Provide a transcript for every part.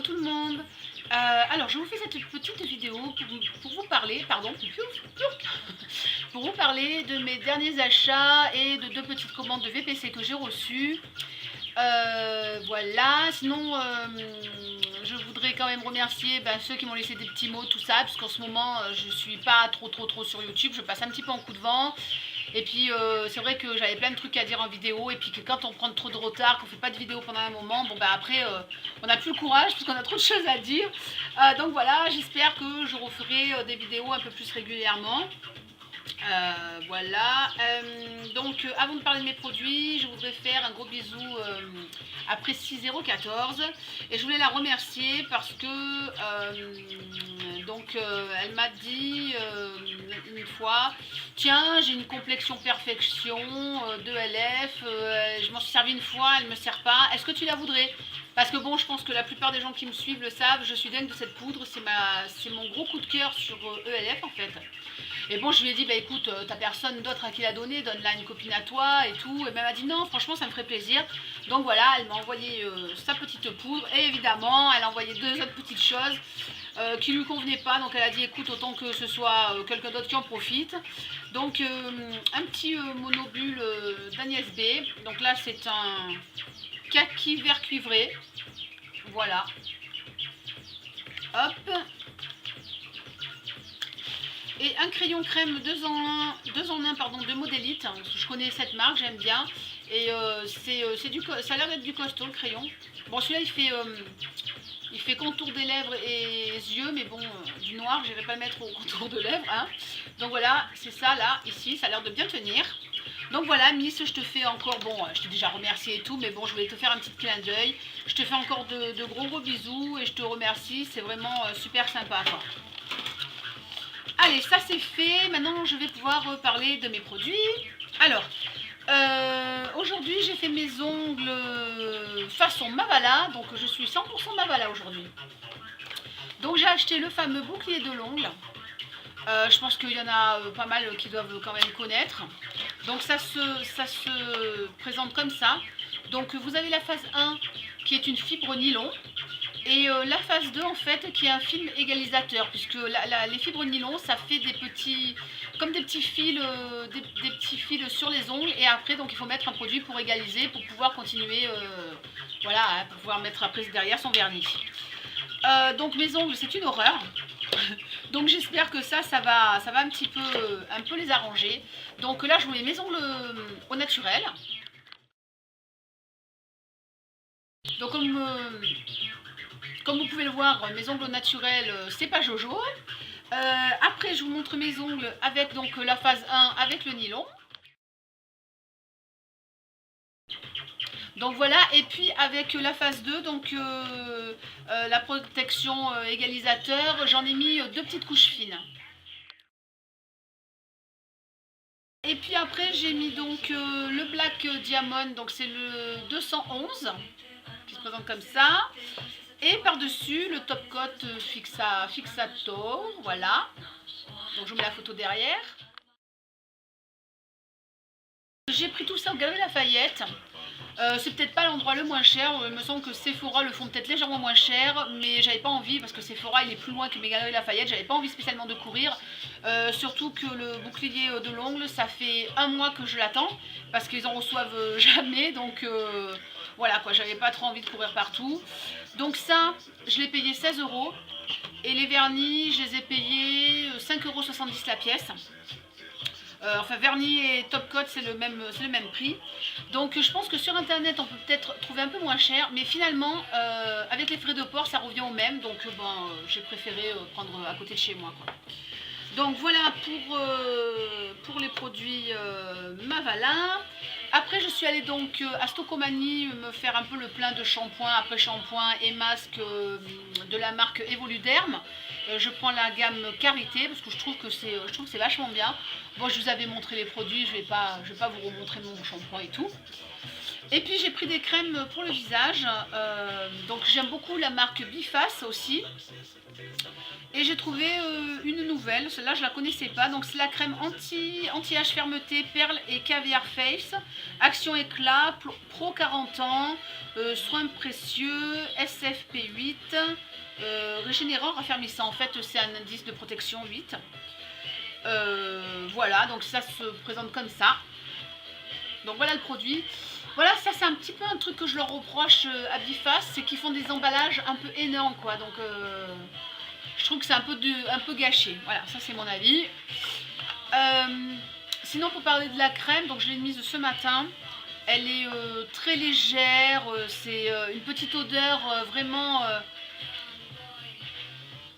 tout le monde. Alors je vous fais cette petite vidéo pour vous parler, pour vous parler de mes derniers achats et de deux petites commandes de VPC que j'ai reçues. Voilà, sinon je voudrais quand même remercier ceux qui m'ont laissé des petits mots, tout ça, parce qu'en ce moment je suis pas trop sur YouTube, je passe un petit peu en coup de vent. Et puis c'est vrai que j'avais plein de trucs à dire en vidéo, et puis que quand on prend trop de retard, qu'on fait pas de vidéo pendant un moment, bon après on n'a plus le courage parce qu'on a trop de choses à dire. Donc voilà, j'espère que je referai des vidéos un peu plus régulièrement. Voilà, donc avant de parler de mes produits, je voudrais faire un gros bisou à Précis014 et je voulais la remercier parce que elle m'a dit une fois: tiens, j'ai une complexion perfection de LF, je m'en suis servi une fois, elle ne me sert pas, est-ce que tu la voudrais? Parce que bon, je pense que la plupart des gens qui me suivent le savent, je suis dingue de cette poudre, c'est mon gros coup de cœur sur ELF en fait. Et bon, je lui ai dit, écoute, t'as personne d'autre à qui la donner, donne-la à une copine à toi et tout. Et elle m'a dit, non, franchement, ça me ferait plaisir. Donc voilà, elle m'a envoyé sa petite poudre. Et évidemment, elle a envoyé deux autres petites choses qui lui convenaient pas. Donc elle a dit, écoute, autant que ce soit quelqu'un d'autre qui en profite. Donc un petit monobule d'Agnès B. Donc là, c'est un kaki vert cuivré. Voilà. Hop. Et un crayon crème 2 en 1 pardon, de Modélite. Je connais cette marque, j'aime bien. Et ça a l'air d'être du costaud le crayon. Bon, celui-là il fait contour des lèvres et yeux, mais bon, du noir, je n'irai pas le mettre au contour de lèvres. Hein. Donc voilà, c'est ça là, ici, ça a l'air de bien tenir. Donc voilà, Miss, je te fais encore, bon, je t'ai déjà remercié et tout, mais bon, je voulais te faire un petit clin d'œil. Je te fais encore de gros bisous et je te remercie, c'est vraiment super sympa, quoi. Allez, ça c'est fait. Maintenant, je vais pouvoir parler de mes produits. Alors, aujourd'hui, j'ai fait mes ongles façon Mavala. Donc, je suis 100% Mavala aujourd'hui. Donc, j'ai acheté le fameux bouclier de l'ongle. Je pense qu'il y en a pas mal qui doivent quand même connaître. Donc, ça se présente comme ça. Donc, vous avez la phase 1 qui est une fibre nylon. Et la phase 2 en fait qui est un film égalisateur, puisque les fibres nylon ça fait des petits fils, des petits fils sur les ongles, et après donc il faut mettre un produit pour égaliser, pour pouvoir continuer, voilà, pour pouvoir mettre après derrière son vernis. Donc mes ongles c'est une horreur, donc j'espère que ça va un peu les arranger. Donc là je vous mets mes ongles au naturel. Donc comme vous pouvez le voir, mes ongles naturels, c'est pas Jojo. Après, je vous montre mes ongles avec donc la phase 1 avec le nylon. Donc voilà, et puis avec la phase 2, donc la protection égalisateur, j'en ai mis deux petites couches fines. Et puis après, j'ai mis donc le Black Diamond, donc c'est le 211 qui se présente comme ça. Et par-dessus, le top coat Fixator, voilà. Donc je vous mets la photo derrière. J'ai pris tout ça au Galeries Lafayette. C'est peut-être pas l'endroit le moins cher, il me semble que Sephora le font peut-être légèrement moins cher, mais j'avais pas envie, parce que Sephora il est plus loin que mes Galeries Lafayette, j'avais pas envie spécialement de courir, surtout que le bouclier de l'ongle, ça fait un mois que je l'attends, parce qu'ils en reçoivent jamais, donc voilà quoi, j'avais pas trop envie de courir partout. Donc ça, je l'ai payé 16 €, et les vernis, je les ai payés 5,70 € la pièce. Enfin vernis et top coat c'est le même prix. Donc je pense que sur internet on peut peut-être trouver un peu moins cher, mais finalement avec les frais de port ça revient au même, donc j'ai préféré prendre à côté de chez moi quoi. Donc voilà pour les produits Mavala. Après je suis allée donc à Stocomanie me faire un peu le plein de shampoing, après shampoing et masque de la marque Evoluderm. Je prends la gamme Karité parce que je trouve que c'est vachement bien. Bon, je vous avais montré les produits, je vais pas vous remontrer mon shampoing et tout. Et puis j'ai pris des crèmes pour le visage, donc j'aime beaucoup la marque Biface aussi. Et j'ai trouvé une nouvelle, celle-là je la connaissais pas, donc c'est la crème anti-âge fermeté, perle et caviar face. Action éclat, pro 40 ans, soins précieux, SFP8, régénérant, raffermissant. En fait, c'est un indice de protection 8. Voilà, donc ça se présente comme ça. Donc voilà le produit. Voilà, ça c'est un petit peu un truc que je leur reproche à Biface, c'est qu'ils font des emballages un peu énormes, quoi. Donc je trouve que c'est un peu gâché. Voilà, ça c'est mon avis. Sinon, pour parler de la crème, donc je l'ai mise ce matin. Elle est très légère, c'est une petite odeur vraiment...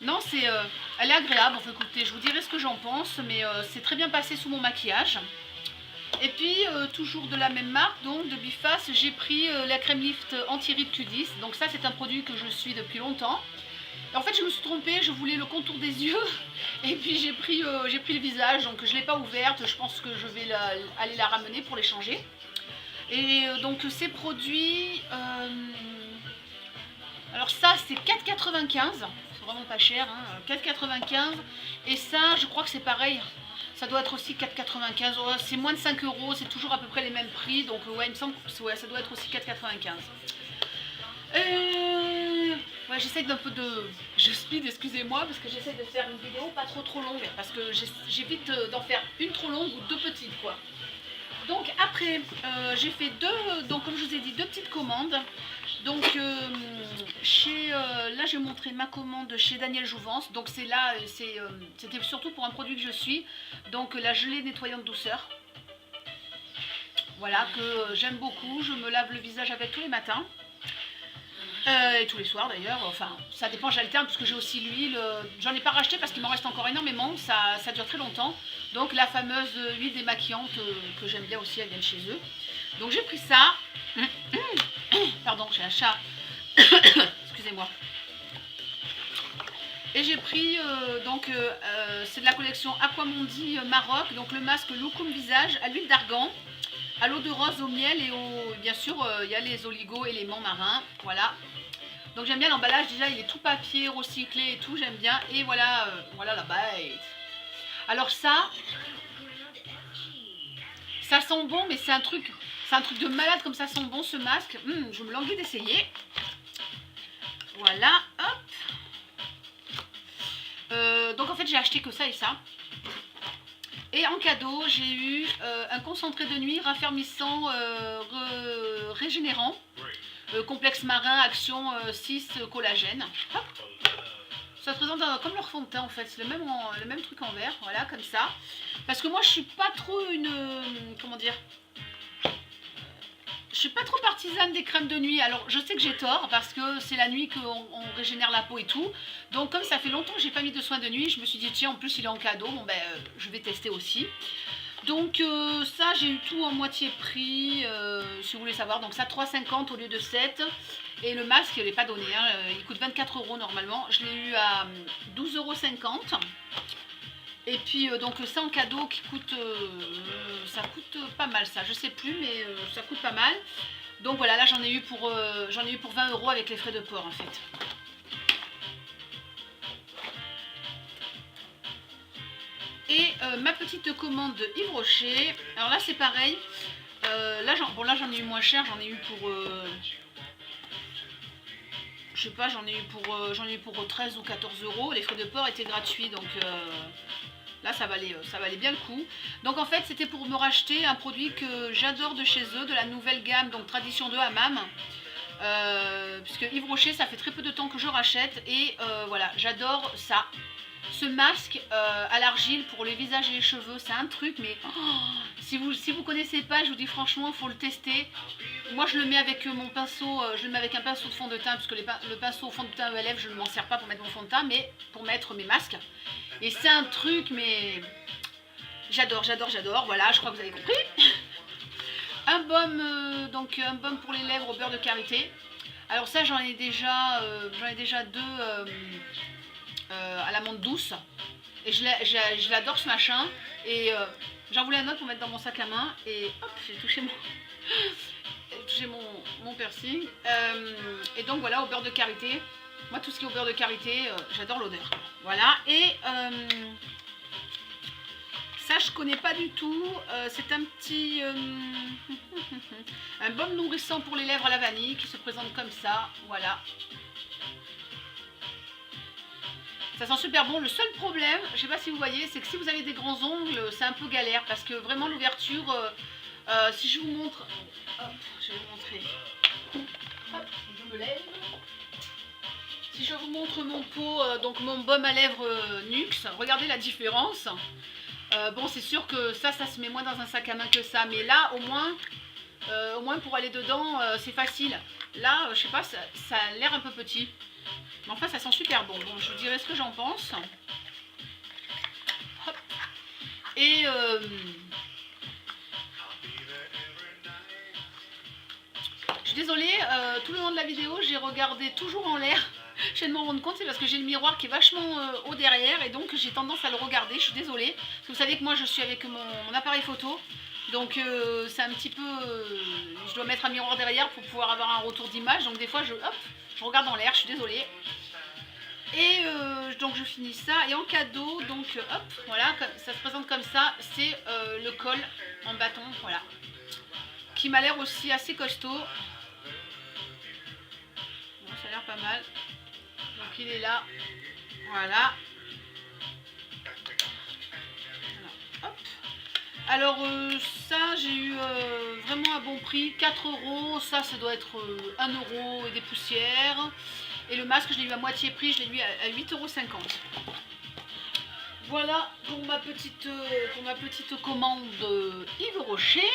Non, elle est agréable. Enfin, écoutez, je vous dirai ce que j'en pense, mais c'est très bien passé sous mon maquillage. Et puis, toujours de la même marque, donc de Biface, j'ai pris la crème lift anti-rides Q10. Donc ça, c'est un produit que je suis depuis longtemps. Et en fait, je me suis trompée, je voulais le contour des yeux. Et puis, j'ai pris le visage, donc je ne l'ai pas ouverte. Je pense que je vais aller la ramener pour les changer. Et donc, ces produits... alors ça, c'est 4,95 €. C'est vraiment pas cher, hein, 4,95 €. Et ça, je crois que c'est pareil. Ça doit être aussi 4,95 €. C'est moins de 5 €. C'est toujours à peu près les mêmes prix. Donc, ouais, il me semble que ouais, ça doit être aussi 4,95 €. Ouais, j'essaie d'un peu de... Je speed, excusez-moi, parce que j'essaie de faire une vidéo pas trop longue. Parce que j'évite d'en faire une trop longue ou deux petites, quoi. Donc après, j'ai fait donc comme je vous ai dit, deux petites commandes. Donc là j'ai montré ma commande chez Daniel Jouvence. Donc c'était surtout pour un produit que je suis. Donc la gelée nettoyante douceur. Voilà, que j'aime beaucoup. Je me lave le visage avec tous les matins. Et tous les soirs d'ailleurs, enfin ça dépend, j'alterne parce que j'ai aussi l'huile, j'en ai pas racheté parce qu'il m'en reste encore énormément, ça dure très longtemps. Donc la fameuse huile démaquillante que j'aime bien aussi, elle vient de chez eux. Donc j'ai pris ça, pardon j'ai un chat, excusez-moi. Et j'ai pris, c'est de la collection Aquamondi Maroc, donc le masque Loukoum visage à l'huile d'argan, à l'eau de rose, au miel et bien sûr il y a les oligo-éléments marins, voilà. Donc j'aime bien l'emballage, déjà il est tout papier, recyclé et tout, j'aime bien. Et voilà, voilà la bête. Alors ça sent bon, mais c'est un truc de malade comme ça sent bon ce masque. Je me languis d'essayer. Voilà, hop. Donc en fait j'ai acheté que ça et ça. Et en cadeau j'ai eu un concentré de nuit raffermissant, régénérant. Complexe marin, action 6 collagène. Hop. Ça se présente comme leur fond de teint en fait, c'est le même truc en vert, voilà, comme ça. Parce que moi je suis pas trop comment dire, je suis pas trop partisane des crèmes de nuit. Alors je sais que j'ai tort parce que c'est la nuit qu'on régénère la peau et tout. Donc comme ça fait longtemps que j'ai pas mis de soins de nuit, je me suis dit tiens en plus il est en cadeau, bon ben je vais tester aussi. Donc ça j'ai eu tout en moitié prix, si vous voulez savoir, donc ça 3,50 au lieu de 7. Et le masque il n'est pas donné, hein, il coûte 24 € normalement, je l'ai eu à 12,50 €. Et puis donc ça en cadeau qui coûte, ça coûte pas mal ça, je sais plus mais ça coûte pas mal. Donc voilà, là j'en ai eu pour 20 € avec les frais de port en fait. Et ma petite commande de Yves Rocher, alors là c'est pareil, là j'en ai eu moins cher, j'en ai eu pour, je sais pas, j'en ai eu pour 13 ou 14 €, les frais de port étaient gratuits, donc là ça valait bien le coup. Donc en fait c'était pour me racheter un produit que j'adore de chez eux, de la nouvelle gamme, donc Tradition de Hammam. Puisque Yves Rocher ça fait très peu de temps que je rachète et voilà, j'adore ça. Ce masque à l'argile pour les visages et les cheveux, c'est un truc, mais si vous connaissez pas, je vous dis franchement, il faut le tester. Moi, je le mets avec mon pinceau, je le mets avec un pinceau de fond de teint, puisque le pinceau au fond de teint ELF, je ne m'en sers pas pour mettre mon fond de teint, mais pour mettre mes masques. Et c'est un truc, mais j'adore, voilà, je crois que vous avez compris. Un baume, donc un baume pour les lèvres au beurre de karité. Alors ça, j'en ai déjà deux... à l'amande douce et je l'adore ce machin et j'en voulais un autre pour mettre dans mon sac à main et hop j'ai touché mon piercing et donc voilà, au beurre de karité. Moi tout ce qui est au beurre de karité, j'adore l'odeur, voilà. Et Ça, je connais pas du tout. C'est un petit... un baume nourrissant pour les lèvres à la vanille qui se présente comme ça. Voilà. Ça sent super bon. Le seul problème, je sais pas si vous voyez, c'est que si vous avez des grands ongles, c'est un peu galère. Parce que vraiment l'ouverture... si je vous montre... Hop, je vais vous montrer. Hop, je me lève. Si je vous montre mon pot, donc mon baume à lèvres Nuxe, regardez la différence. Bon, c'est sûr que ça se met moins dans un sac à main que ça, mais là, au moins pour aller dedans, c'est facile. Là, je sais pas, ça a l'air un peu petit. Mais enfin, ça sent super bon. Bon, je vous dirai ce que j'en pense. Hop. Et... je suis désolée, tout le long de la vidéo, j'ai regardé toujours en l'air. Je viens de m'en rendre compte, c'est parce que j'ai le miroir qui est vachement haut derrière et donc j'ai tendance à le regarder. Je suis désolée, parce que vous savez que moi je suis avec mon appareil photo, donc c'est un petit peu... je dois mettre un miroir derrière pour pouvoir avoir un retour d'image, donc des fois je regarde en l'air, je suis désolée. Et donc je finis ça, et en cadeau, donc hop, voilà, ça se présente comme ça, c'est le col en bâton, voilà, qui m'a l'air aussi assez costaud. Bon, ça a l'air pas mal. Donc il est là, voilà. Hop. Alors ça j'ai eu vraiment un bon prix, 4 €, ça doit être 1 € et des poussières. Et le masque je l'ai eu à moitié prix, je l'ai eu à 8,50 €. Voilà pour ma petite commande Yves Rocher.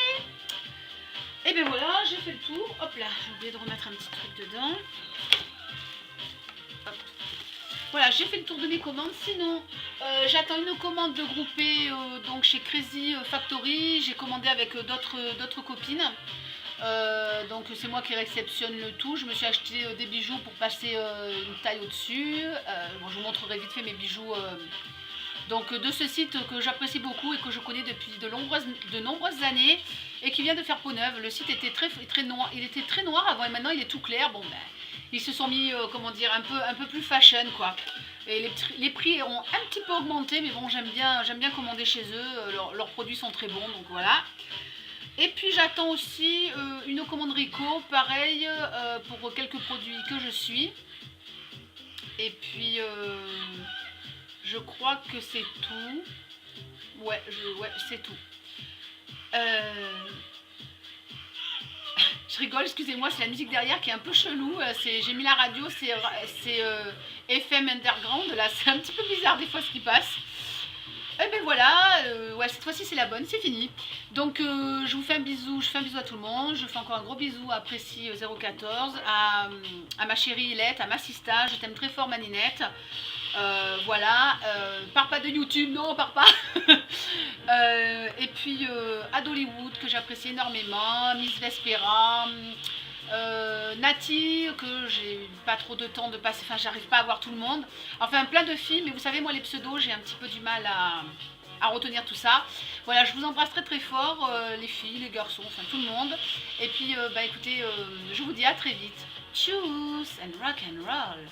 Et bien voilà, j'ai fait le tour. Hop là, j'ai oublié de remettre un petit truc dedans. Hop. Voilà, j'ai fait le tour de mes commandes. Sinon, j'attends une commande de groupée donc chez Crazy Factory. J'ai commandé avec d'autres copines. Donc c'est moi qui réceptionne le tout. Je me suis acheté des bijoux pour passer une taille au-dessus. Bon, je vous montrerai vite fait mes bijoux. Donc de ce site que j'apprécie beaucoup et que je connais depuis de nombreuses années et qui vient de faire peau neuve. Le site était très noir. Il était très noir avant et maintenant il est tout clair. Bon ben, ils se sont mis comment dire un peu plus fashion quoi. Et les prix ont un petit peu augmenté, mais bon j'aime bien commander chez eux. Leurs produits sont très bons, donc voilà. Et puis j'attends aussi une commande Rico, pareil pour quelques produits que je suis. Et puis je crois que c'est tout. Ouais, c'est tout. Je rigole, excusez-moi, c'est la musique derrière qui est un peu chelou. J'ai mis la radio, c'est FM Underground. Là, c'est un petit peu bizarre des fois ce qui passe. Et ben voilà, ouais, cette fois-ci c'est la bonne, c'est fini. Donc je vous fais un bisou, à tout le monde. Je fais encore un gros bisou à Précis 014, à ma chérie Ilette, à ma sista, je t'aime très fort ma Ninette. Voilà, pars pas de YouTube, non, pars pas. Et puis à Dollywood que j'apprécie énormément, Miss Vespera, Nati que j'ai pas trop de temps de passer, enfin j'arrive pas à voir tout le monde. Enfin plein de filles, mais vous savez moi les pseudos j'ai un petit peu du mal à retenir tout ça. Voilà, je vous embrasse très très fort, les filles, les garçons, enfin tout le monde. Et puis bah écoutez, je vous dis à très vite. Tchuss and rock and roll.